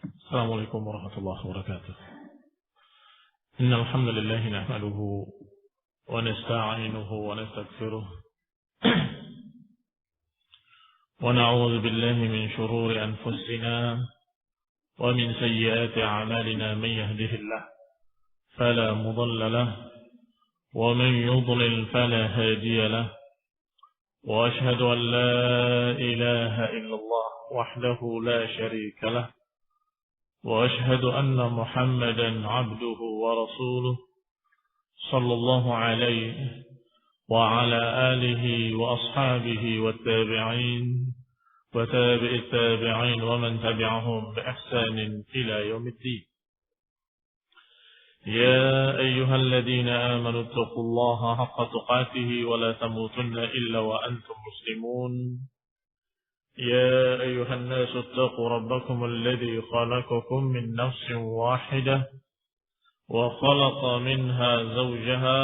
السلام عليكم ورحمة الله وبركاته. إن الحمد لله نحمده ونستعينه ونستغفره ونعوذ بالله من شرور أنفسنا ومن سيئات أعمالنا. من يهده الله فلا مضل له ومن يضلل فلا هادي له، وأشهد أن لا إله إلا الله وحده لا شريك له، وأشهد أن محمدا عبده ورسوله صلى الله عليه وعلى آله وأصحابه والتابعين وتابع التابعين ومن تبعهم بإحسان إلى يوم الدين. يا أيها الذين آمنوا اتقوا الله حق تقاته ولا تموتن إلا وأنتم مسلمون. يا أيها الناس اتقوا ربكم الذي خلقكم من نفس واحدة وخلق منها زوجها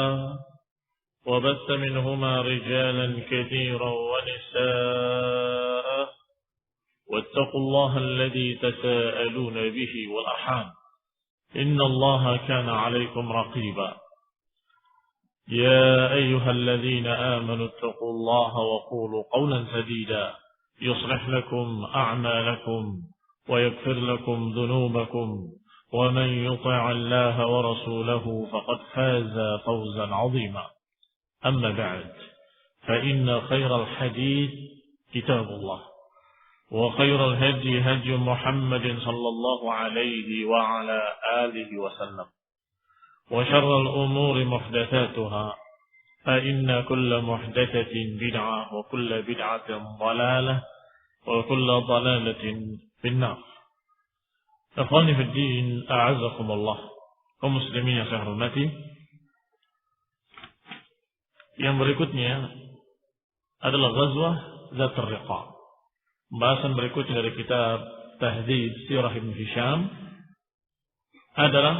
وبث منهما رجالا كثيرا ونساء، واتقوا الله الذي تساءلون به والأرحام إن الله كان عليكم رقيبا. يا أيها الذين آمنوا اتقوا الله وقولوا قولا سديدا يصلح لكم أعمالكم ويغفر لكم ذنوبكم، ومن يطع الله ورسوله فقد فاز فوزا عظيما. أما بعد، فإن خير الحديث كتاب الله، وخير الهدي هدي محمد صلى الله عليه وعلى آله وسلم، وشر الأمور محدثاتها، فإن كل محدثة بدعة وكل بدعة ضلالة وكل ضلالة في النار. Ikhwani fi din, a'azzakumullah. Kaum muslimin yang saya hormati, yang berikutnya adalah Ghazwah Dzatur Riqa. Pembahasan berikutnya dari kitab Tahdhib Sirah Ibn Hisham adalah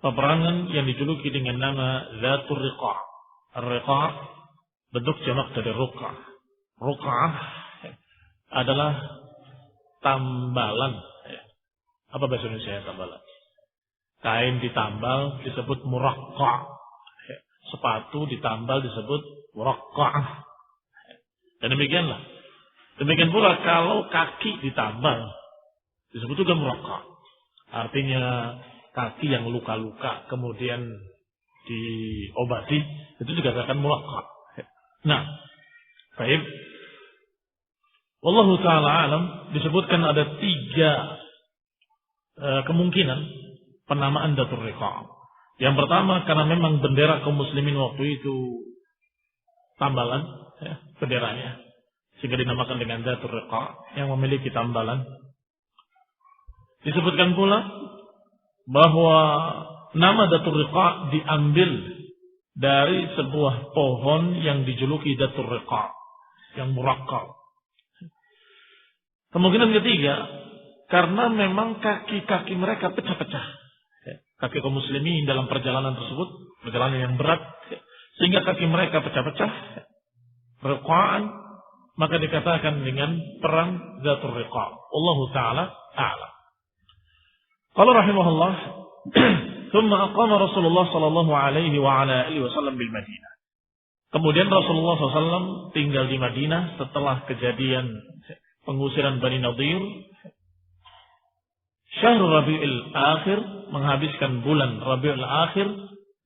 peperangan yang dijuluki dengan nama Dzatur Riqa. Ar-Riqa bentuk jamak dari Ruq'ah. Ruq'ah adalah tambalan. Apa bahasa Indonesia tambalan? Kain ditambal disebut muraqqa'. Sepatu ditambal disebut muraqqa'ah. Dan demikianlah. Demikian pula kalau kaki ditambal disebut juga muraqqa'. Artinya kaki yang luka-luka kemudian diobati itu juga akan muraqqa'. Nah, baik. Wallahu ta'ala alam, disebutkan ada 3 kemungkinan penamaan Dzatur Riqa'. Yang pertama, karena memang bendera kaum muslimin waktu itu tambalan, benderanya, sehingga dinamakan dengan Dzatur Riqa', yang memiliki tambalan. Disebutkan pula bahwa nama Dzatur Riqa' diambil dari sebuah pohon yang dijuluki Dzatur Riqa', yang muraqqaq. Kemungkinan ketiga, karena memang kaki-kaki mereka pecah-pecah. Kaki kaum muslimin dalam perjalanan tersebut, perjalanan yang berat, sehingga kaki mereka pecah-pecah, riqa'an, maka dikatakan dengan perang Dzatur Riqa'. Wallahu ta'ala a'lam. Qala rahimahullah, thumma aqama Rasulullah sallallahu alaihi wa ala alihi wasallam bil Madinah. Kemudian Rasulullah SAW tinggal di Madinah setelah kejadian pengusiran Bani Nadir. Syahrul Rabi'ul Akhir, menghabiskan bulan Rabi'ul Akhir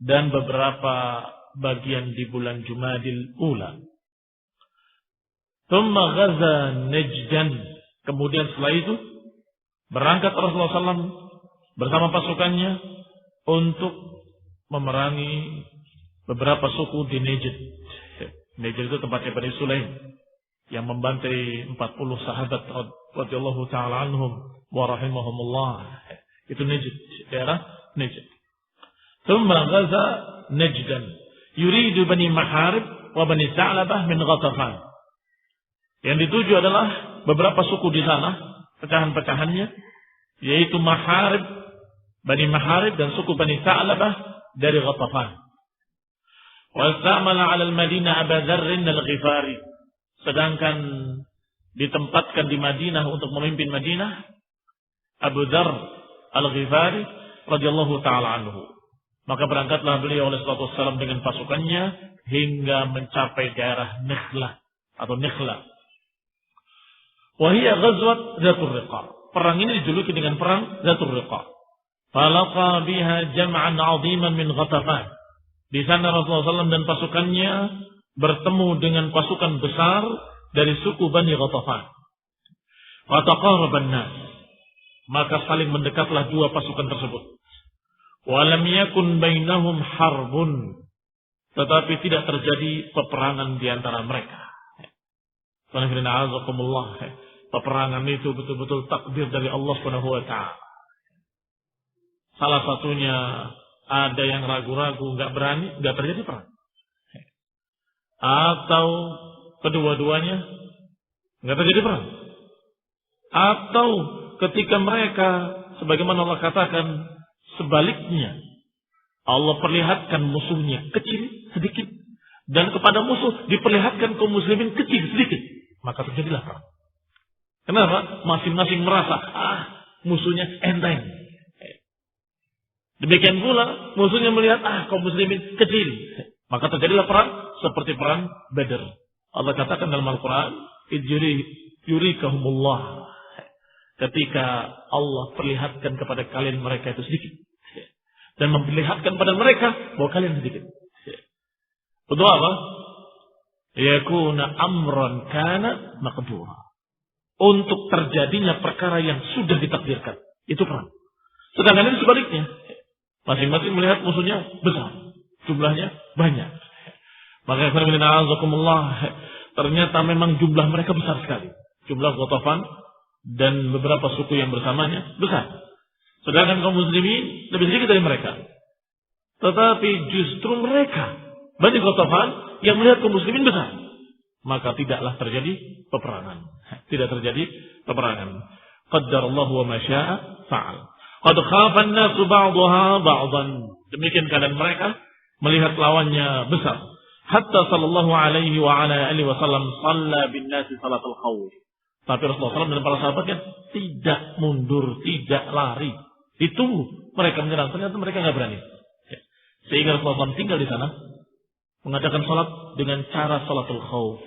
dan beberapa bagian di bulan Jumadil Ula. Thumma ghaza Najdan. Kemudian setelah itu berangkat Rasulullah SAW bersama pasukannya untuk memerangi beberapa suku di Najd. Najd itu tempatnya Bani Sulaim yang membantai 40 sahabat radhiyallahu ta'ala anhum wa rahimahumullah. Itu Najd, daerah Najd. Thumma ghaza Najdan yuridu Bani Maharib wa Bani Sa'labah min Ghatafan. Yang dituju adalah beberapa suku di sana, pecahan-pecahannya, yaitu Maharib, Bani Maharib dan suku Bani Sa'labah dari Ghatafan. Wa istamala 'ala al-Madinah Abu Dzarr al-Ghifari. Sedangkan ditempatkan di Madinah untuk memimpin Madinah Abu Dzar Al-Ghifari radhiyallahu taala anhu. Maka berangkatlah beliau alaihi salatu wassalam dengan pasukannya hingga mencapai daerah Nakhlah atau Nakhlah. Wa hiya ghazwat Dzatur Riqa. Perang ini dijuluki dengan perang Dzatur Riqa. Falaqa biha jam'an 'aziman min Ghatafan. Di sana Rasulullah SAW dan pasukannya bertemu dengan pasukan besar dari suku Bani Ghatafan. Fataqaraban nas. Maka saling mendekatlah dua pasukan tersebut. Walam yakun bainahum harbun. Tetapi tidak terjadi peperangan di antara mereka. Peperangan itu betul-betul takdir dari Allah Subhanahu wa taala. Salah satunya ada yang ragu-ragu, enggak berani, enggak terjadi perang. Atau kedua-duanya enggak terjadi perang. Atau ketika mereka sebagaimana Allah katakan sebaliknya, Allah perlihatkan musuhnya kecil sedikit dan kepada musuh diperlihatkan kaum muslimin kecil sedikit, maka terjadilah perang. Kenapa? Masing-masing merasa musuhnya enteng. Demikian pula musuhnya melihat kaum muslimin kecil, maka terjadilah perang seperti perang Badar. Allah katakan dalam Al-Quran, yurikahumullah, ketika Allah perlihatkan kepada kalian mereka itu sedikit dan memperlihatkan pada mereka bahwa kalian sedikit. Untuk apa? Yakuna amran kana maqdura. Untuk terjadinya perkara yang sudah ditakdirkan. Itu perang. Sedangkan ini sebaliknya. Masing-masing melihat musuhnya besar. Jumlahnya banyak. Maka ternyata memang jumlah mereka besar sekali. Jumlah Ghatafan dan beberapa suku yang bersamanya besar. Sedangkan kaum muslimin lebih sedikit dari mereka. Tetapi justru mereka, Bani Ghatafan, yang melihat kaum muslimin besar. Maka tidaklah terjadi peperangan. Tidak terjadi peperangan. Qaddarallahu wa ma syaa fa'al. Qad khafa an-nasu ba'daha ba'dan. Demikian keadaan mereka melihat lawannya besar. Hatta sallallahu alaihi wa ala alihi wasallam shalla bin nasi salatul khawf. Tapi Rasulullah SAW dan para sahabatnya tidak mundur, tidak lari. Ditunggu mereka menyerang. Ternyata mereka nggak berani. Sehingga Rasulullah SAW tinggal di sana, mengadakan salat dengan cara salatul khawf.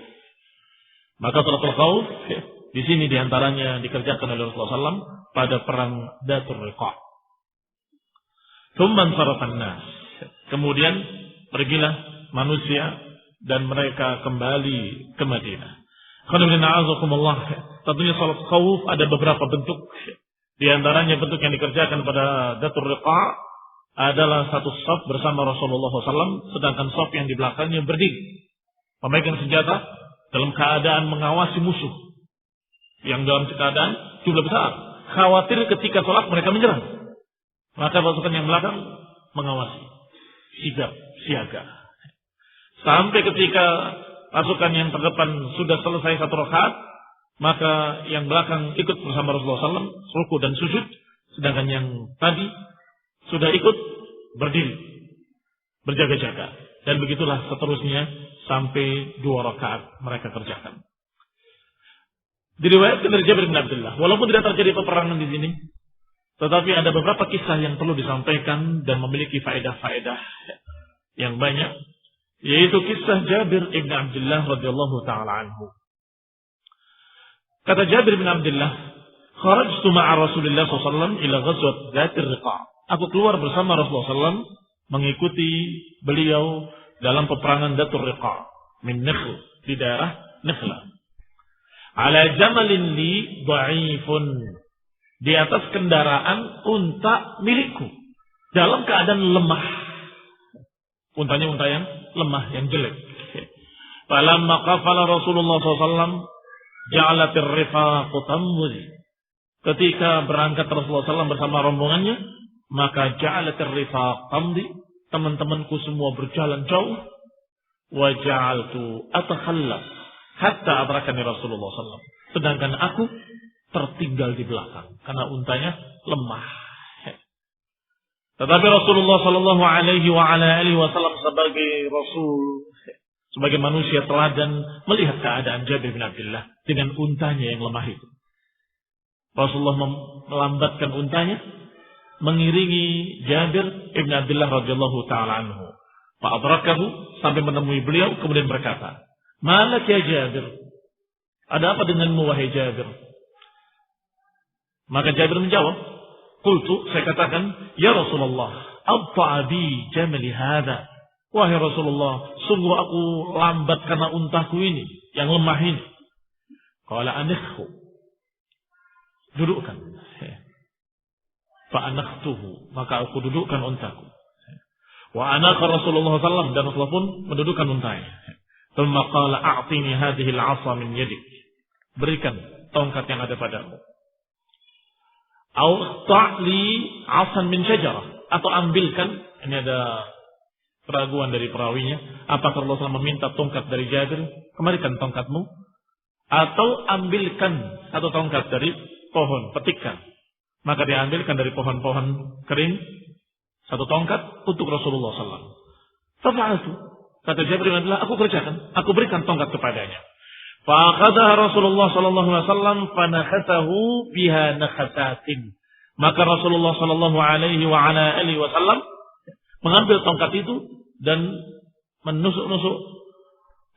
Maka salatul khawf di sini diantaranya dikerjakan oleh Rasulullah SAW pada perang Dzatur Riqa. Tsumman sarafan nas. Kemudian pergilah manusia dan mereka kembali ke Madinah. Tentunya salat khawf ada beberapa bentuk. Di antaranya bentuk yang dikerjakan pada Dzatur Riqa adalah satu shaf bersama Rasulullah SAW, sedangkan shaf yang di belakangnya berdiri, memegang senjata dalam keadaan mengawasi musuh yang dalam keadaan jumlah besar. Khawatir ketika salat mereka menyerang, maka pasukan yang belakang mengawasi, sigap, siaga. Sampai ketika pasukan yang terdepan sudah selesai satu rakaat, maka yang belakang ikut bersama Rasulullah SAW, ruku dan sujud, sedangkan yang tadi sudah ikut berdiri, berjaga-jaga. Dan begitulah seterusnya sampai 2 rakaat mereka kerjakan. Diriwayatkan dari Jabir bin Abdullah, walaupun tidak terjadi peperangan di sini, tetapi ada beberapa kisah yang perlu disampaikan dan memiliki faedah-faedah yang banyak, yaitu kisah Jabir bin Abdullah radhiyallahu taala anhu. Kata Jabir bin Abdullah, "Kharajtu ma'a Rasulillah sallallahu alaihi wasallam ila ghazwat Dzatir Riqa." Aku keluar bersama Rasulullah SAW mengikuti beliau dalam peperangan Dzatur Riqa min Nakhl, di daerah Nakhlah. Ala jamalin li dha'ifun, di atas kendaraan unta milikku dalam keadaan lemah. Untanya unta yang lemah, yang jelek. Falamma qafala Rasulullah SAW ja'alatir rifaqu tamzi. Ketika berangkat Rasulullah SAW bersama rombongannya, maka ja'alatir rifaq tamdi, teman-temanku semua berjalan jauh, wa ja'altu atakhallaf hatta adrakani Rasulullah SAW. Sedangkan aku tertinggal di belakang karena untanya lemah. Tetapi Rasulullah sallallahu alaihi wa ala alihi wasallam sebagai rasul, sebagai manusia teladan, melihat keadaan Jabir bin Abdullah dengan untanya yang lemah itu. Rasulullah melambatkan untanya, mengiringi Jabir ibn Abdullah radhiyallahu taala anhu. Fa'adrakahu, sampai menemui beliau, kemudian berkata, "Malak ya Jabir? Ada apa denganmu wahai Jabir?" Maka Jabir menjawab, "Qultu," saya katakan, "Ya Rasulullah, abta'a bi jamali hadha." Wahai Rasulullah, sungguh aku lambat karena untaku ini, yang lemah ini. Qala anikhhu, dudukkan. Fa'anakhtuhu, maka aku dudukkan untaku. Wa anaka Rasulullah SAW, dan Rasulullah pun mendudukkan untanya. Thumma qala a'tini hadhihi al-'asa min yadik. Berikan tongkat yang ada padamu. Au ta'li 'asan min syajarah, atau ambilkan, ini ada keraguan dari perawinya, apakah Rasulullah SAW meminta tongkat dari Jabir, kembalikan tongkatmu, atau ambilkan satu tongkat dari pohon, petikkan. Maka diambilkan dari pohon-pohon kering satu tongkat untuk Rasulullah SAW. Fa'altu, kata Jabir bin Abdullah, aku kerjakan, aku berikan tongkat kepadanya. Fa'akhadha Rasulullah SAW fanakhasahu biha nakhasatin. Maka Rasulullah SAW mengambil tongkat itu dan menusuk-nusuk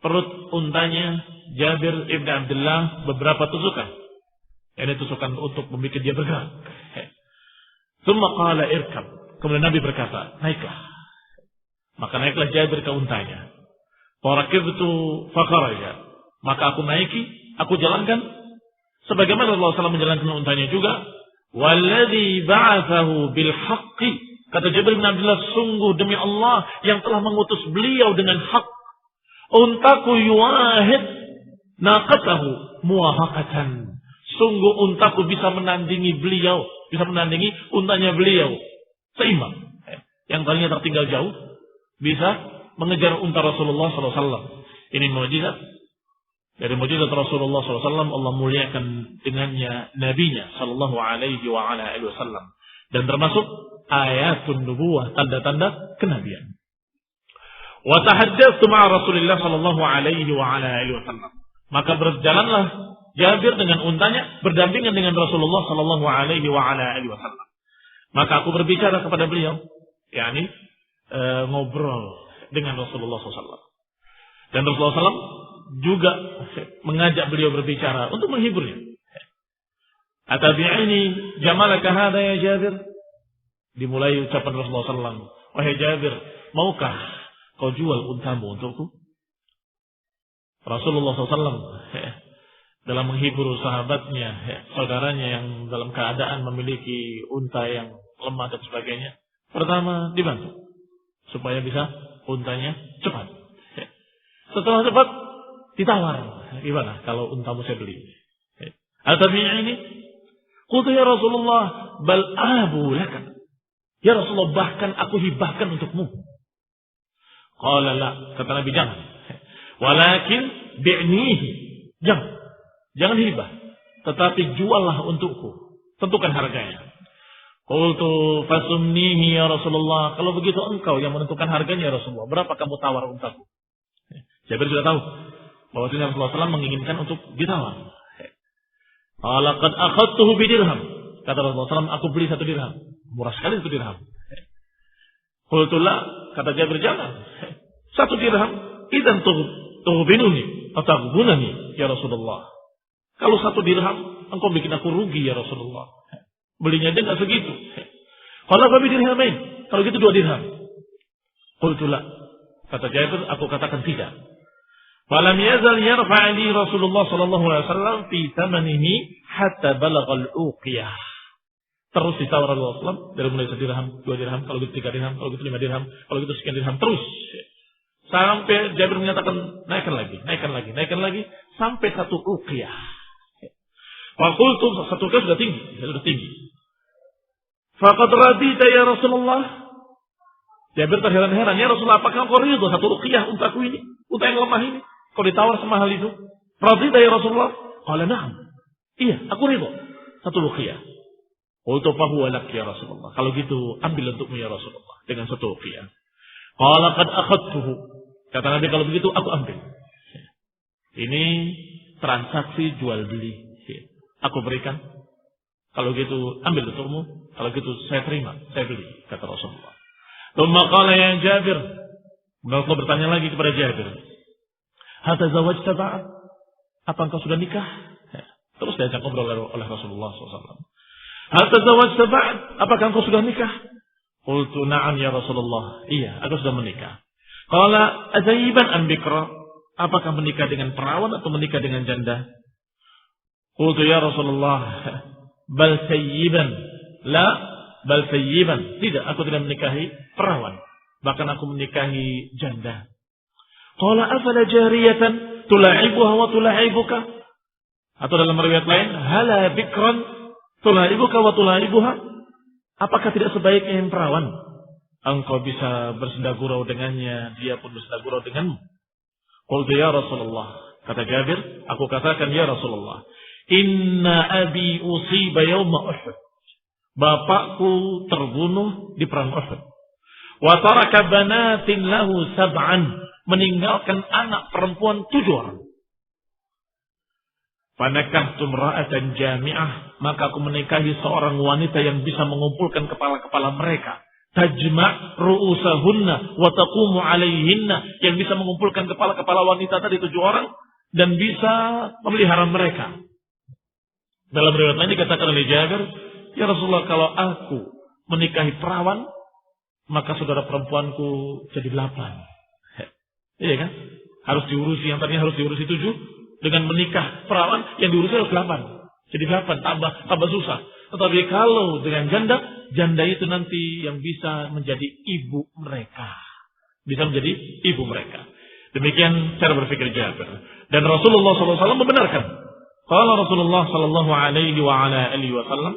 perut untanya Jabir ibn Abdullah beberapa tusukan. Ini tusukan untuk membuat dia bergerak. Tsumma qala irkab. Kemudian Nabi berkata, naiklah. Maka naiklah Jabir ke untanya. Farakibtu fakharaja. Maka aku naiki, aku jalankan sebagaimana Rasulullah SAW menjalankan untanya juga. Walladzi ba'atsahu bil haqqi. Kata Jabir bin Abdullah, sungguh demi Allah yang telah mengutus beliau dengan hak. Untaku yuahid naqatahu muwahaqatan. Sungguh untaku bisa menandingi beliau, bisa menandingi untanya beliau. Seimbang. Yang tadinya tertinggal jauh, bisa mengejar unta Rasulullah SAW. Ini mukjizat. Dari mukjizat Rasulullah SAW, Allah muliakan dengannya nabinya sallallahu alaihi wa ala alihi wasallam. Dan termasuk ayatun nubuwah, tanda-tanda kenabian. Wa tahaddatsu ma'a Rasulillah sallallahu alaihi wa ala alihi wasallam. Maka berjalanlah Jabir dengan untanya berdampingan dengan Rasulullah sallallahu alaihi wa ala alihi wasallam. Maka aku berbicara kepada beliau, yakni ngobrol dengan Rasulullah SAW. Dan Rasulullah SAW juga mengajak beliau berbicara untuk menghiburnya. Atabi'ini jamalaka hadha ya Jabir. Dimulai ucapan Rasulullah SAW, wahai Jabir, maukah kau jual untamu untukku? Rasulullah SAW dalam menghibur sahabatnya, saudaranya yang dalam keadaan memiliki unta yang lemah dan sebagainya, pertama dibantu supaya bisa untanya cepat. Setelah cepat ditawar, gimana kalau untamu saya beli? Atabi'ini? Qultu ya Rasulullah, bal abu laka. Ya Rasulullah, bahkan aku hibahkan untukmu. Qala la, kata Nabi, jangan. Walakin bi'nihi, jangan hibah, tetapi juallah untukku, tentukan harganya. Qultu fasumnihi ya Rasulullah, kalau begitu engkau yang menentukan harganya ya Rasulullah, berapa kamu tawar untaku? Jabir sudah tahu bahwasanya Rasulullah SAW menginginkan untuk ditawar. Qala qad akhadtuhu bidirham. Kata Rasulullah SAW, aku beli 1 dirham. Murah sekali 1 dirham. Qultu la, kata Jabir, jangan. 1 dirham, idzan tughbinuni atau taghbunani ya Rasulullah. Kalau 1 dirham, engkau bikin aku rugi ya Rasulullah. Belinya aja enggak segitu. Qala fa bidirhamain. Kalau gitu 2 dirham. Qultu la, kata Jabir, aku katakan tidak. Falam yazal yarfa'li Rasulullah sallallahu alaihi wasallam fi thamanihi hatta balagha al-uqiyah. Terus ditawar Rasulullah dari mulai 1 dirham, 2 dirham, kalau gitu 3 dirham, kalau gitu 5 dirham, kalau gitu sekian dirham, terus sampai Jabir menyatakan naikkan lagi, sampai 1 uqiyah. Wa qultu, 1 uqiyah sudah tinggi. Faqad radita ya Rasulullah. Jabir terheran-heran, ya Rasulullah, apakah engkau ridho 1 uqiyah untaku ini, unta yang lemah ini? Kau ditawar semahal itu? Radita ya Rasulullah? Qala na'am. Iya, aku ridho 1 uqiyah. Qultu fa huwa lak ya Rasulullah. Kalau gitu ambil untukmu ya Rasulullah dengan 1 uqiyah. Qala qad akhadtuhu. Kata Nabi, kalau begitu aku ambil. Ini transaksi jual beli. Aku berikan Kalau gitu ambil untukmu, kalau gitu saya terima, saya beli, kata Rasulullah. Tsumma qala ya Jabir, Rasulullah bertanya lagi kepada Jabir, hal tazawwajta ba'd? Apa engkau sudah nikah? Terus diajak ngobrol oleh Rasulullah SAW. Hal tazawwajta ba'd? Apakah engkau sudah nikah? Qultu na'am ya Rasulullah. Iya, aku sudah menikah. Qala azayyiban am bikra? Apakah menikah dengan perawan atau menikah dengan janda? Qultu ya Rasulullah, bal sayyiban. La, bal sayyiban. Tidak, aku tidak menikahi perawan. Bahkan aku menikahi janda. Qala afala jariyatan tula'ibuha wa tula'ibuka? Atau dalam riwayat lain, hala bikran tula'ibuka wa tula'ibuha? Apakah tidak sebaiknya yang perawan? Engkau bisa bersendagurau dengannya, dia pun bersendagurau denganmu. Qultu ya Rasulullah. Kata Jabir, aku katakan ya Rasulullah, inna abi usiba yawma Uhud. Bapakku terbunuh di perang Uhud. Wa taraka banatin lahu sab'an. Meninggalkan anak perempuan 7 orang. Fanakahtu imra'atan jami'ah. Maka aku menikahi seorang wanita yang bisa mengumpulkan kepala-kepala mereka. Tajma' ru'usahunna wa taqumu 'alayhinna. Yang bisa mengumpulkan kepala-kepala wanita tadi 7 orang. Dan bisa memelihara mereka. Dalam riwayat lain dikatakan oleh Jabir, ya Rasulullah, kalau aku menikahi perawan, maka saudara perempuanku jadi 8. Iya kan? Harus diurusi, yang tadinya harus diurusi 7, dengan menikah perawan, yang diurusi harus 8. Jadi 8, tambah susah. Tetapi kalau dengan janda itu nanti yang bisa menjadi ibu mereka. Bisa menjadi ibu mereka. Demikian cara berpikir Jabir. Dan Rasulullah SAW membenarkan. Qala Rasulullah sallallahu alaihi wa ala alihi wasallam,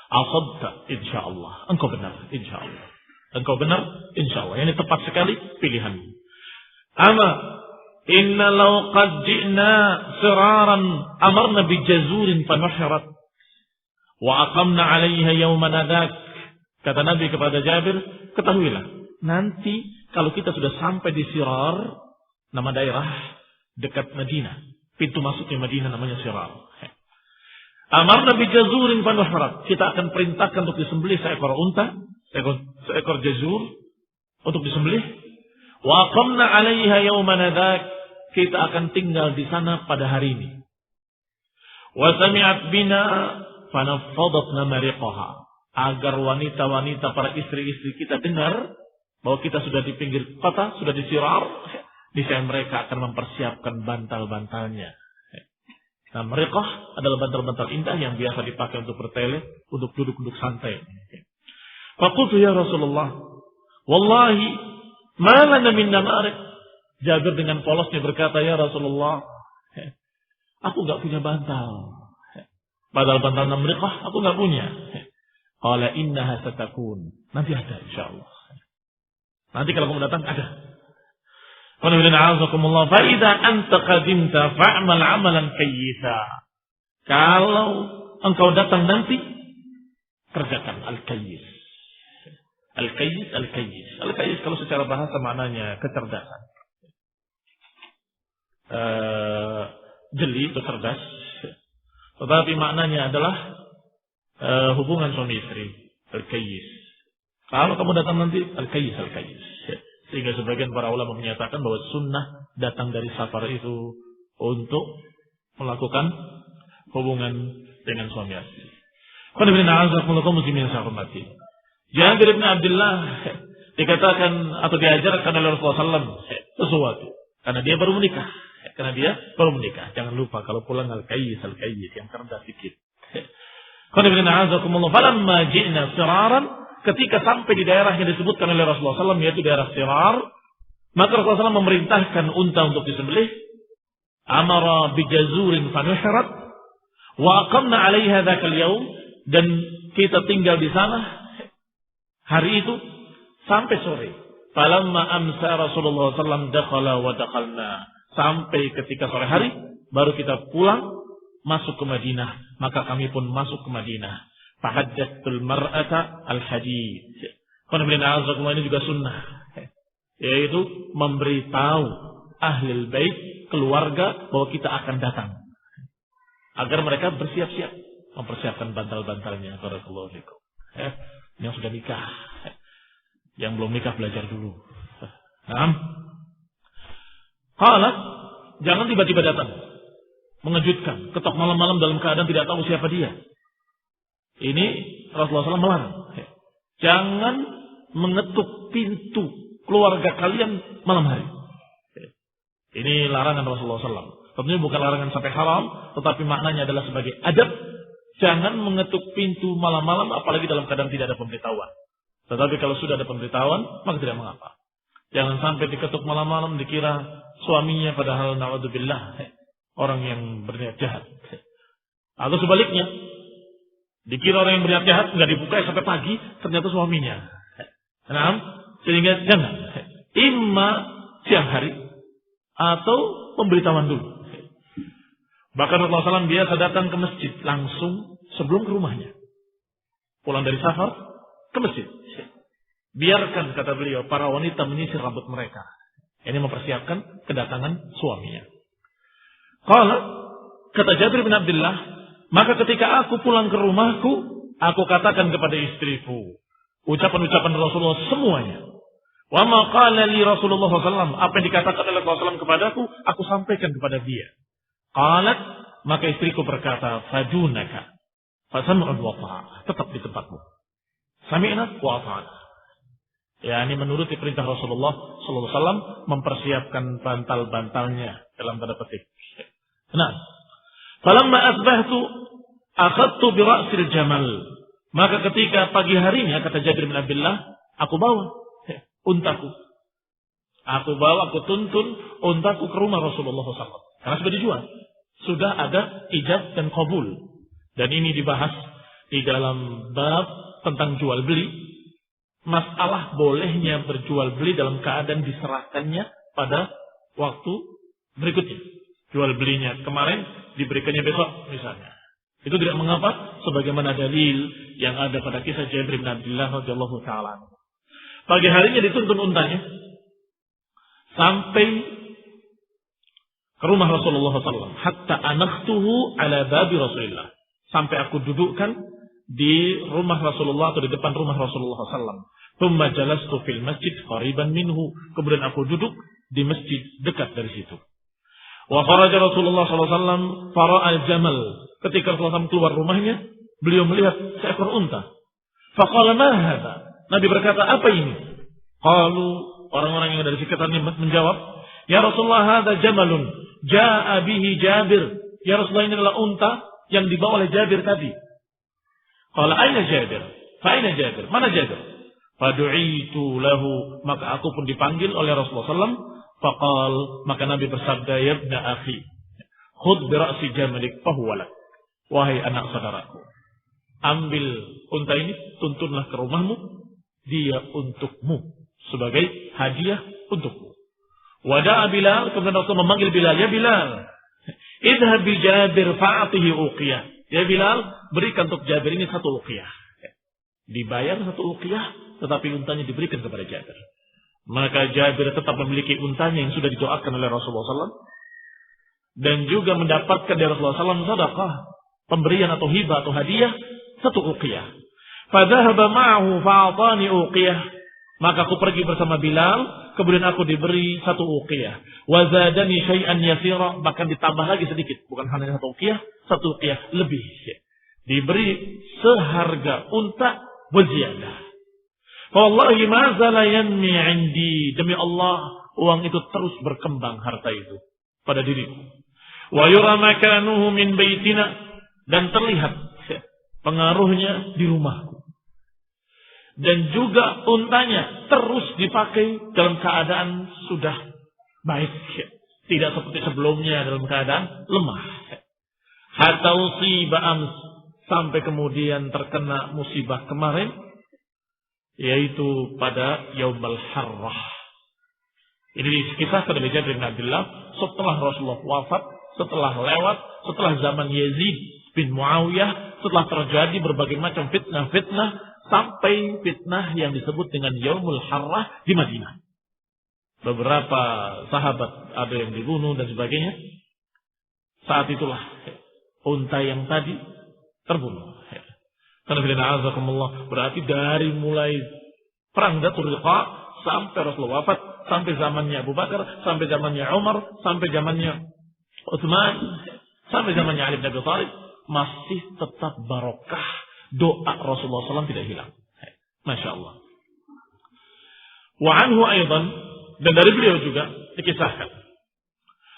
asabta insyaallah. Engkau benar insyaallah. Engkau benar insyaallah. Ini tepat sekali pilihanmu. Ama inna law qad ji'na siraran amarna bi jazurin fanuhrat wa aqamna 'alayha yawman nadak. Kata Nabi kepada Jabir, ketahuilah, nanti kalau kita sudah sampai di Sirar, nama daerah dekat Madinah, pintu masuknya Madinah namanya Sirar. Amarna bi jazurin fanuhrat. Kita akan perintahkan untuk disembelih seekor unta, seekor jazur untuk disembelih. Wa aqamna 'alaiha yawman nadak. Kita akan tinggal di sana pada hari ini. Wa sami'at bina fanaffadatna mariqaha. Agar wanita-wanita, para istri-istri kita dengar bahwa kita sudah di pinggir kota, sudah di Sirar, niscaya mereka akan mempersiapkan bantal-bantalnya. Nah, mariqah adalah bantal-bantal indah yang biasa dipakai untuk bertele, untuk duduk-duduk santai. Faqultu ya Rasulullah, wallahi ma lana min namarik. Jabir dengan polosnya berkata, ya Rasulullah, aku enggak punya bantal. Padahal bantal namriqah aku enggak punya. Qala innaha satakun. Nanti ada insyaallah. Nanti kalau kamu datang ada. Qul inna a'udzukumullah fa idza anta qadimta fa'mal 'amalan kayyisa. Kalau engkau datang nanti, kerjakan al-kayyis. Al-kayyis, al-kayyis. Al-kayyis kalau secara bahasa maknanya kecerdasan. Jeli atau cerdas. Tetapi maknanya adalah hubungan suami istri. Al-kayyis. Kalau kamu datang nanti, al-kayyis, al-kayyis. Sehingga sebagian para ulama menyatakan bahwa sunnah datang dari safar itu untuk melakukan hubungan dengan suami istri. Qul inna a'udzubillahi muslimin sa'umati. Jabir bin Abdullah dikatakan atau diajarkan oleh Rasulullah SAW sesuatu karena dia baru menikah. Jangan lupa kalau pulang al-kayyis yang cerdas sedikit. Qul inna a'udzubillahi falamma ji'na siraran. Ketika sampai di daerah yang disebutkan oleh Rasulullah SAW, yaitu daerah Sirar, maka Rasulullah SAW memerintahkan unta untuk disembelih. Amara bijazurin fanuhrat wa aqamna 'alaiha dzakal yaum, dan kita tinggal di sana hari itu sampai sore. Falamma amsa Rasulullah SAW dakhala wa dakhalna. Sampai ketika sore hari baru kita pulang masuk ke Madinah, maka kami pun masuk ke Madinah. Fahaddatul mar'ata al-hadid. Ini juga sunnah, yaitu memberitahu ahlul bait, keluarga, bahwa kita akan datang, agar mereka bersiap-siap. mempersiapkan bantal-bantalnya. Barakallahu fikum. Yang sudah nikah, yang belum nikah belajar dulu. Nah, qala, jangan tiba-tiba datang, mengejutkan, ketok malam-malam dalam keadaan tidak tahu siapa dia. Ini Rasulullah SAW melarang. Jangan mengetuk pintu keluarga kalian malam hari. Ini larangan Rasulullah SAW. Tentunya bukan larangan sampai haram, tetapi maknanya adalah sebagai adab. Jangan mengetuk pintu malam-malam, apalagi dalam keadaan tidak ada pemberitahuan. Tetapi kalau sudah ada pemberitahuan, maka tidak mengapa. Jangan sampai diketuk malam-malam dikira suaminya, padahal na'udzubillah, orang yang berniat jahat. Atau sebaliknya, dikira orang yang berniat jahat, nggak dibuka sampai pagi, ternyata suaminya. Nah, sehingga jangan. Imma siang hari, atau pemberitahuan dulu. Bahkan Rasulullah SAW biasa datang ke masjid langsung sebelum ke rumahnya. Pulang dari safar ke masjid. Biarkan, kata beliau, para wanita menyisir rambut mereka. Ini mempersiapkan kedatangan suaminya. Qala, kata Jabir bin Abdullah, maka ketika aku pulang ke rumahku, aku katakan kepada istriku ucapan-ucapan Rasulullah semuanya. Wa ma qala li Rasulullah SAW, apa yang dikatakan oleh Rasulullah SAW kepadaku, aku sampaikan kepada dia. Qalat, maka istriku berkata, fadunaka fasam'un wa ta'ah, tetap di tempatmu. Sami'na wa ta'ah. Ya, ini menuruti perintah Rasulullah SAW, mempersiapkan bantal-bantalnya dalam tanda petik. Nah, falamma asbahtu akhadtu bi ra'sil jamal. Maka ketika pagi harinya, kata Jabir bin Abdullah, aku bawa untaku. Aku tuntun untaku ke rumah Rasulullah SAW. Karena sudah dijual. Sudah ada ijab dan qabul. Dan ini dibahas di dalam bab tentang jual beli. Masalah bolehnya berjual beli dalam keadaan diserahkannya pada waktu berikutnya. Jual belinya kemarin, diberikannya besok misalnya. Itu tidak mengapa, sebagaimana dalil yang ada pada kisah Jabir bin Abdullah radhiyallahu taala. Pagi harinya dituntun untanya sampai ke rumah Rasulullah SAW. Hatta anakhtuhu ala babi Rasulullah. Sampai aku dudukkan di rumah Rasulullah atau di depan rumah Rasulullah SAW. Thumma jalastu fil masjid qariban minhu. Kemudian aku duduk di masjid dekat dari situ. Wa kharaja Rasulullah SAW fara'al jamal. Ketika Rasulullah SAW keluar rumahnya, beliau melihat seekor unta. Faqala ma hadha? Nabi berkata, apa ini? Qalu, orang-orang yang ada di sekitarnya menjawab, ya Rasulullah, hadha jamalun jaa bihi Jabir. Ya Rasulullah, ini adalah unta yang dibawa oleh Jabir tadi. Qala aina Jabir? Fa aina Jabir? Mana Jabir? Fadu'itu lahu, maka aku pun dipanggil oleh Rasulullah SAW. Faqal, maka Nabi bersabda, ya ibna akhi, khudh bi ra'si jamalik fahuwa lak. Wahai anak saudaraku, ambil unta ini, tuntunlah ke rumahmu, dia untukmu, sebagai hadiah untukmu. Wada'a Bilal, kemudian Rasul memanggil Bilal, ya Bilal, idhab bi Jabir fa'atihi uqiyah. Ya Bilal, berikan untuk Jabir ini satu uqiyah. Dibayar satu uqiyah, tetapi untanya diberikan kepada Jabir. Maka Jabir tetap memiliki untanya yang sudah didoakan oleh Rasulullah SAW. Dan juga mendapatkan dari Rasulullah SAW sedekah, pemberian atau hibah atau hadiah, satu uqiyah. Fadhahaba ma'ahu fa'atani uqiyah. Maka aku pergi bersama Bilal, kemudian aku diberi satu uqiyah. Wa zadani syai'an yasira, bahkan ditambah lagi sedikit, bukan hanya satu uqiyah lebih. Diberi seharga unta wa ziyadah. Wallahi ma zala yanmi 'indi, demi Allah, uang itu terus berkembang, harta itu pada diriku. Wa yura makanuhu min baitina, dan terlihat pengaruhnya di rumahku. Dan juga untanya terus dipakai dalam keadaan sudah baik, tidak seperti sebelumnya dalam keadaan lemah. Hatta usiba ams, sampai kemudian terkena musibah kemarin, yaitu pada Yaumul Harrah. Ini dikisahkan oleh Jabir bin Abdullah setelah Rasulullah wafat, setelah zaman Yazid bin Muawiyah, setelah terjadi berbagai macam fitnah-fitnah, sampai fitnah yang disebut dengan Yaumul Harrah di Madinah. Beberapa sahabat ada yang dibunuh dan sebagainya. Saat itulah unta yang tadi terbunuh. Berarti dari mulai perang Dhatul Riqa sampai Rasulullah wafat, sampai zamannya Abu Bakar, sampai zamannya Umar, sampai zamannya Utsman, sampai zamannya Ali bin Abi Thalib, masih tetap barokah doa Rasulullah SAW tidak hilang. Masya Allah. Wa anhu aydan, dan dari beliau juga dikisahkan.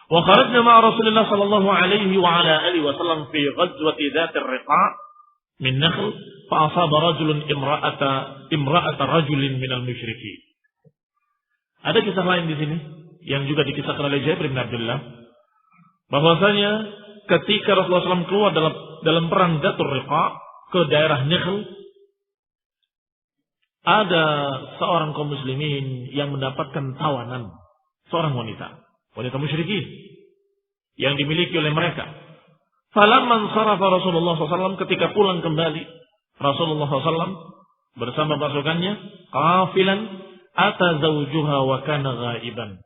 Wa kharajna ma'a Rasulullah sallallahu alaihi wa ala alihi wasallam fi ghazwati Dhatir Riqa min Nakhl fa asaba rajulun imra'ata rajulin minal musyrikin. Ada kisah lain di sini yang juga dikisahkan oleh Jabir bin Abdullah bahwasanya ketika Rasulullah SAW keluar dalam perang Dhatur Riqa ke daerah Nakhl, ada seorang kaum muslimin yang mendapatkan tawanan, seorang wanita musyrikin yang dimiliki oleh mereka. Falamman sarafa Rasulullah SAW, ketika pulang kembali Rasulullah SAW bersama pasukannya, qafilan ata zawjuha wa kana ghaiban.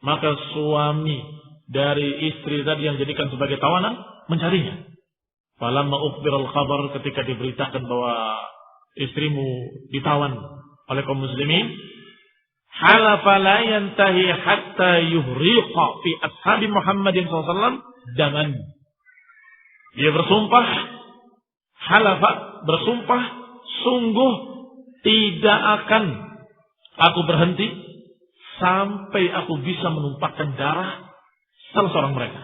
Maka suami dari istri tadi yang dijadikan sebagai tawanan mencarinya. Falamma ukhbiral khabar, ketika diberitakan bahwa istrimu ditawan oleh kaum muslimin, halafa la yantahi hatta yuhriqa fi ashabi Muhammadin SAW daman. Dia bersumpah, bersumpah, sungguh tidak akan aku berhenti sampai aku bisa menumpahkan darah salah seorang mereka.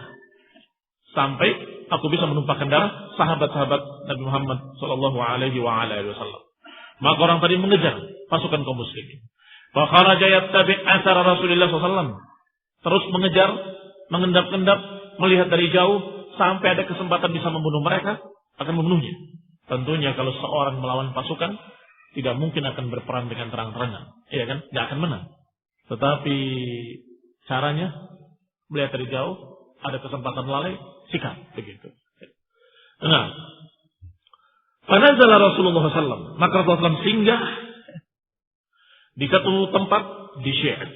Sampai aku bisa menumpahkan darah sahabat-sahabat Nabi Muhammad sallallahu alaihi wasallam. Maka orang tadi mengejar pasukan kaum muslimin. Fa kharaja yattabi' athar Rasulullah sallallahu, terus mengejar, mengendap-endap, melihat dari jauh sampai ada kesempatan bisa membunuh mereka, akan membunuhnya. Tentunya kalau seorang melawan pasukan tidak mungkin akan berperang dengan terang-terangan, iya kan? Tidak akan menang. Tetapi caranya melihat dari jauh, ada kesempatan lalai, sikap begitu. Nah, fanazala Rasulullah SAW, maka Rasulullah SAW singgah di satu tempat di Syi'ab.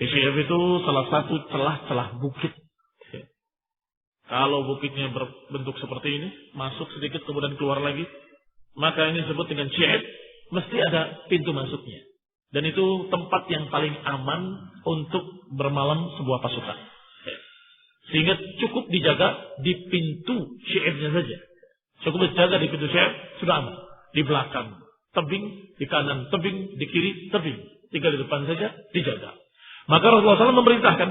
Di Syi'ab itu salah satu celah-celah bukit. Kalau bukitnya berbentuk seperti ini, masuk sedikit kemudian keluar lagi, maka ini disebut dengan Syi'ab, mesti ada pintu masuknya. Dan itu tempat yang paling aman untuk bermalam sebuah pasukan. Sehingga cukup dijaga di pintu Syi'abnya saja. Cukup dijaga di pintu Syi'ab, sudah aman. Di belakang tebing, di kanan tebing, di kiri tebing. Tinggal di depan saja dijaga. Maka Rasulullah SAW memerintahkan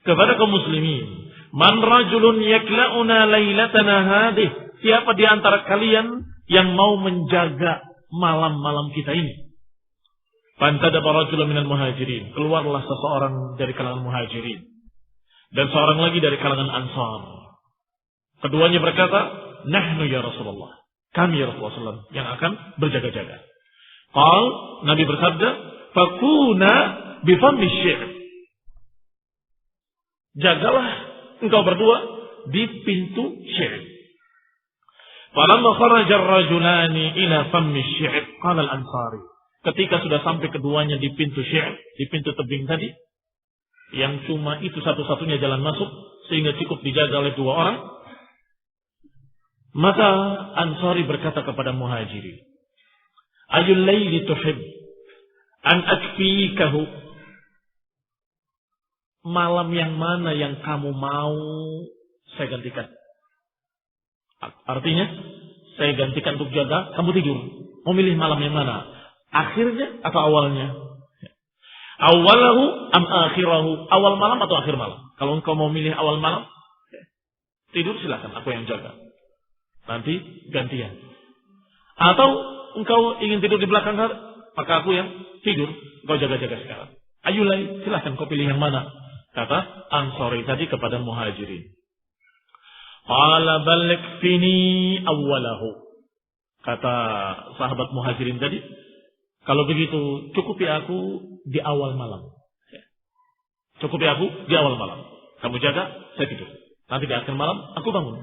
kepada kaum muslimin, man rajulun yakla'una lailatana hadih, siapa di antara kalian yang mau menjaga malam-malam kita ini? Fantadaba rajulun minal muhajirin, keluarlah seseorang dari kalangan muhajirin dan seorang lagi dari kalangan ansar. Keduanya berkata, nahnu ya Rasulullah, kami ya Rasulullah SAW yang akan berjaga-jaga. Qal, Nabi bersabda, fakuna bifammi syi'ab, jagalah engkau berdua di pintu Syi'ab. Falamma kharaja ar-rajulani ila fammi Syi'ab, qala al-Ansari, ketika sudah sampai keduanya di pintu Syi'ab, di pintu tebing tadi, yang cuma itu satu-satunya jalan masuk sehingga cukup dijaga oleh dua orang, maka Ansari berkata kepada Muhajirin, ayul laili tuhib an akfikahu, malam yang mana yang kamu mau saya gantikan? Artinya, saya gantikan untuk jaga, kamu tidur. Mau milih malam yang mana? Akhirnya atau awalnya? Awalahu am akhirahu? Awal malam atau akhir malam? Kalau engkau mau milih awal malam, tidur silakan, aku yang jaga. Nanti gantian. Atau engkau ingin tidur di belakang, maka aku yang tidur, engkau jaga-jaga sekarang. Ayulai, silakan kau pilih yang mana? Kata Ansari tadi kepada Muhajirin. Qala balik fini awwalahu. Kata sahabat Muhajirin tadi, kalau begitu cukupi aku di awal malam. Cukupi aku di awal malam. Kamu jaga, saya tidur. Nanti di akhir malam aku bangun.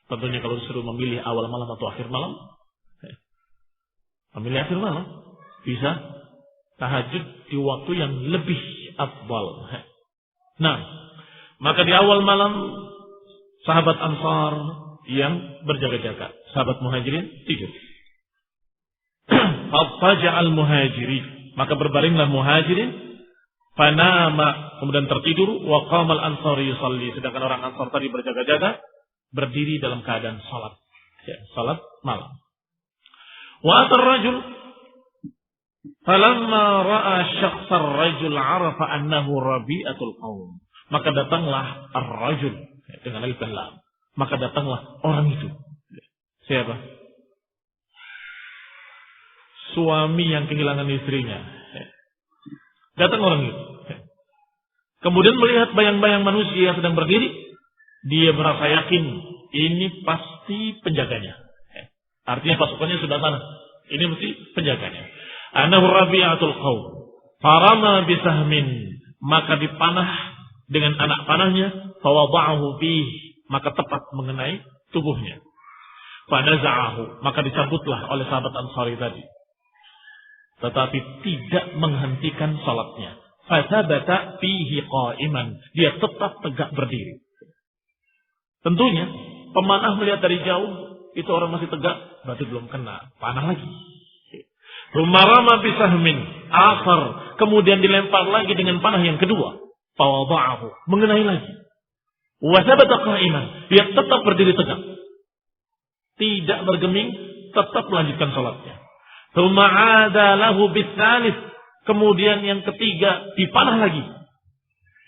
Tentunya kalau disuruh memilih awal malam atau akhir malam, memilih akhir malam. Bisa tahajud di waktu yang lebih afdal. Nah, maka di awal malam sahabat Ansar yang berjaga-jaga. Sahabat muhajirin tidur. Faja'al muhajirin, maka berbaringlah muhajirin. Fanama, kemudian tertidur. Wa qamal ansari yusalli, sedangkan orang Ansar tadi berjaga-jaga, berdiri dalam keadaan salat. Ya, salat malam. Wa atar rajul, falamma ra'a syakhsar rajul arafa annahu rabi'atul qaum. Maka datanglah ar-rajul dengan alif dan lam. Maka datanglah orang itu. Siapa? Suami yang kehilangan istrinya. Datang orang itu. Kemudian melihat bayang-bayang manusia yang sedang berdiri, dia merasa yakin ini pasti penjaganya. Artinya pasukannya sudah sana. Ini mesti penjaganya. Anahu rabi'atul qaum. Farama bisahmin, maka dipanah dengan anak panahnya, fawada'ahu bih, maka tepat mengenai tubuhnya. Fanaza'ahu, maka dicabutlah oleh sahabat Ansari tadi. Tetapi tidak menghentikan salatnya. Fasabata fihi qa'iman, dia tetap tegak berdiri. Tentunya pemanah melihat dari jauh, itu orang masih tegak, berarti belum kena panah lagi. Rumarama bisahmin akhar, kemudian dilempar lagi dengan panah yang kedua. Fawada'ahu, mengenai lagi. Wasabata qa'iman, dia tetap berdiri tegak. Tidak bergeming, tetap melanjutkan salatnya. Tsuma'ada lahu bitsalis, kemudian yang ketiga dipanah lagi.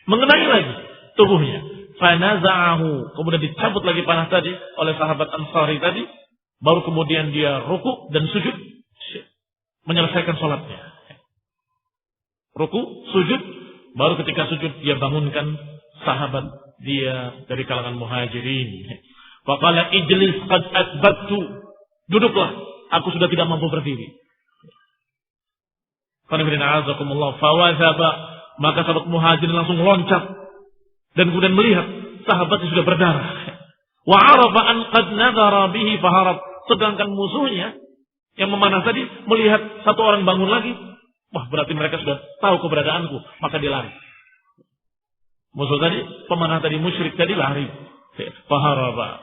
Mengenai lagi tubuhnya. Fanaza'ahu, kemudian dicabut lagi panah tadi oleh sahabat Ansari tadi, baru kemudian dia rukuk dan sujud menyelesaikan salatnya. Rukuk, sujud, baru ketika sujud dia bangunkan sahabat dia dari kalangan muhajirin. Faqala ijlis qad asbattu, duduklah, aku sudah tidak mampu berdiri. Fawazaba, maka sahabat muhajirin langsung loncat dan kemudian melihat sahabatnya sudah berdarah. Wa arafa an qad nadhara bihi faharab, sedangkan musuhnya yang memanah tadi melihat satu orang bangun lagi, wah berarti mereka sudah tahu keberadaanku, maka dia lari. Musuh tadi, pemanah tadi, musyrik tadi lari. Faharaba.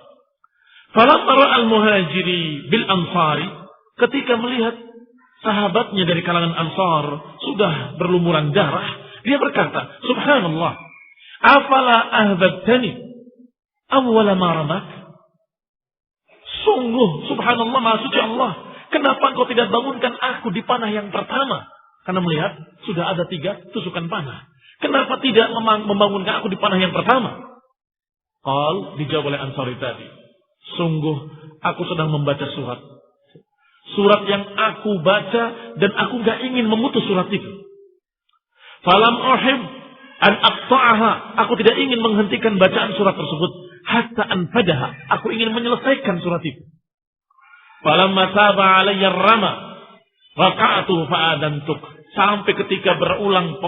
Falamma al-muhajiri bil ansari, ketika melihat sahabatnya dari kalangan Ansar sudah berlumuran darah, dia berkata, Subhanallah, afala ahbabtani awwala ma ramak. Sungguh, Subhanallah, maha suci Allah, kenapa engkau tidak bangunkan aku di panah yang pertama? Karena melihat sudah ada 3 tusukan panah. Kenapa tidak membangunkan aku di panah yang pertama? Qal, dijawab oleh Ansari tadi, sungguh aku sedang membaca surat. Surat yang aku baca dan aku gak ingin memutus surat itu. Falam uhib an aqta'aha, aku tidak ingin menghentikan bacaan surat tersebut. Hatta anfadaha, aku ingin menyelesaikan surat itu. Falamma taba alayya rama waqa'tu fa'adantuk, sampai ketika berulang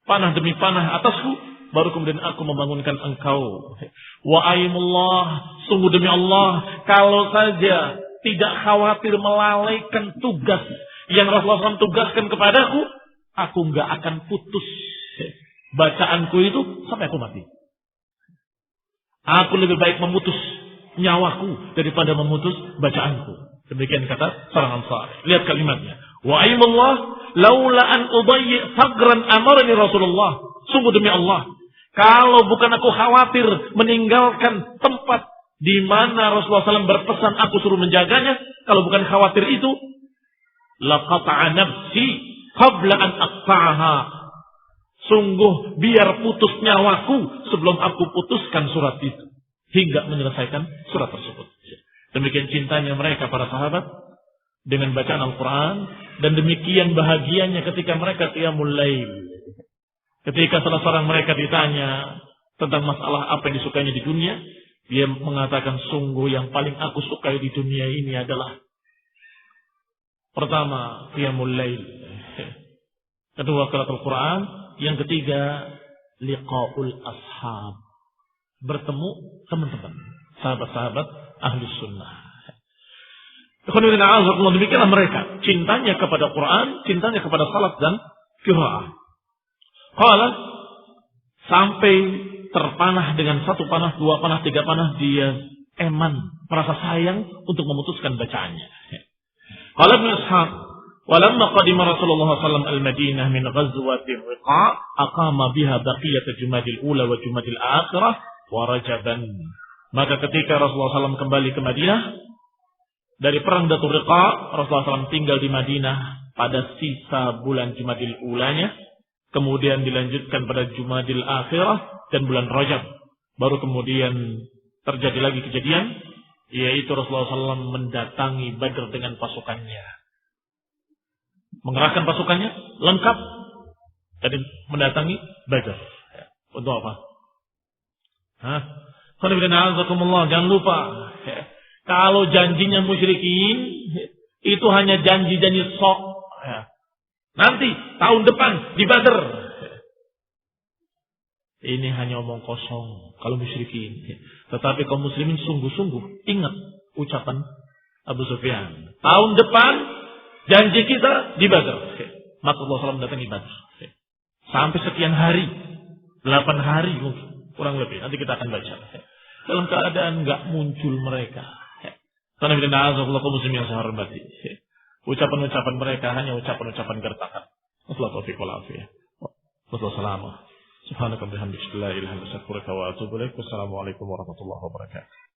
panah demi panah atasku, baru kemudian aku membangunkan engkau. Wa aimullah, sungguh demi Allah, kalau saja tidak khawatir melalaikan tugas yang Rasulullah SAW tugaskan kepadaku, aku nggak akan putus bacaanku itu sampai aku mati. Aku lebih baik memutus nyawaku daripada memutus bacaanku. Demikian kata seorang Ansar. Lihat kalimatnya. Wa aimullah laula an udayyi fagran amarani Rasulullah. Sungguh demi Allah, kalau bukan aku khawatir meninggalkan tempat di mana Rasulullah SAW berpesan aku suruh menjaganya, kalau bukan khawatir itu, laqata'a nafsi qabla an aqta'aha. Sungguh biar putus nyawaku sebelum aku putuskan surat itu, hingga menyelesaikan surat tersebut. Demikian cintanya mereka para sahabat dengan bacaan Al-Quran, dan demikian bahagianya ketika mereka qiyamul lail. Ketika salah seorang mereka ditanya tentang masalah apa yang disukainya di dunia, dia mengatakan, sungguh yang paling aku sukai di dunia ini adalah pertama qiyamul lail, kedua qiraatul Quran, yang ketiga liqaul ashab, bertemu teman-teman, sahabat-sahabat ahli sunnah. Demikianlah mereka cintanya kepada Quran, cintanya kepada salat dan qiraah. Qala, sampai terpanah dengan 1 panah, 2 panah, 3 panah, dia eman, merasa sayang untuk memutuskan bacaannya. Qala Ibnu Ishaq, walamma qadima Rasulullah sallallahu al-Madinah min ghazwati Riqa, aqama biha baqiyat Jumadil ula wa Jumadil akhirah wa Rajaban. Maka ketika Rasulullah SAW kembali ke Madinah dari perang Dhatul Riqa, Rasulullah SAW tinggal di Madinah pada sisa bulan Jumadil ulanya, kemudian dilanjutkan pada Jumadil akhirah dan bulan Rajab. Baru kemudian terjadi lagi kejadian, yaitu Rasulullah SAW mendatangi Badr dengan pasukannya. Mengerahkan pasukannya lengkap dan mendatangi Badr. Untuk apa? Jangan lupa, kalau janjinya musyrikin itu hanya janji-janji sok. Nanti tahun depan di Badr. Ini hanya omong kosong kalau musyrikin. Tetapi kaum muslimin sungguh-sungguh ingat ucapan Abu Sufyan. Tahun depan janji kita di Badr. Maka Allah SAW mendatangi Badr. Sampai sekian hari, 8 hari mungkin, kurang lebih. Nanti kita akan baca. Dalam keadaan enggak muncul mereka. Karena bila na'azakullah kaum muslimin yang saya hormati. Ucapan-ucapan mereka hanya ucapan-ucapan gertakan. Wassalamualaikum warahmatullahi wabarakatuh. Subhanaka bihamdika la ilaha illa anta astaghfiruka wa atubu ilaik. Wassalamualaikum warahmatullahi wabarakatuh.